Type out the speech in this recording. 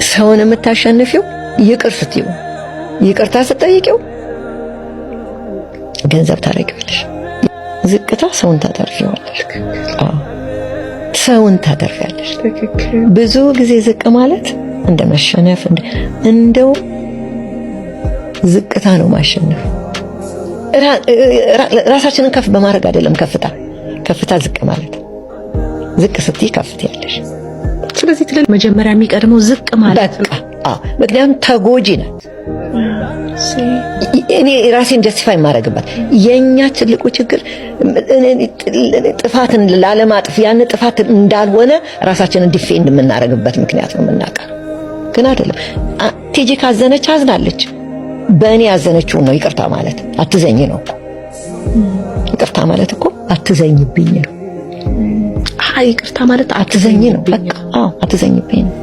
ሰውን የምታሸንፊው ይቅር ስትይው፣ ይቅርታ ስትጠይቂው ገንዘብ ታደርጊዋለሽ። ዝቅታ ሰውን ታተርፊዋለሽ። ሰውን ታተርፊያለሽ። ብዙ ጊዜ ዝቅ ማለት እንደ መሸነፍ እንደው ዝቅታ ነው ማሸነፍ። ራሳችንን ከፍ በማድረግ አይደለም ከፍታ ዝቅ ማለት። ዝቅ ስትይ ከፍት ያለሽ። ስለዚህ መጀመሪያ የሚቀድመው ዝቅ ማለት ነው። ምክንያቱም ተጎጂ ናት። እኔ ራሴን ጀስቲፋይ ማድረግባት የኛ ትልቁ ችግር ጥፋትን ላለማጥፍ ያን ጥፋት እንዳልሆነ ራሳችንን ዲፌንድ የምናደርግበት ምክንያት ነው የምናቀር። ግን አይደለም። ቲጂ ካዘነች አዝናለች። በእኔ ያዘነችው ነው ይቅርታ ማለት። አትዘኝ ነው ይቅርታ ማለት እኮ አትዘኝብኝ ነው። ይቅርታ ማለት አትዘኝ ነው። በቃ አትዘኝብኝ ነው።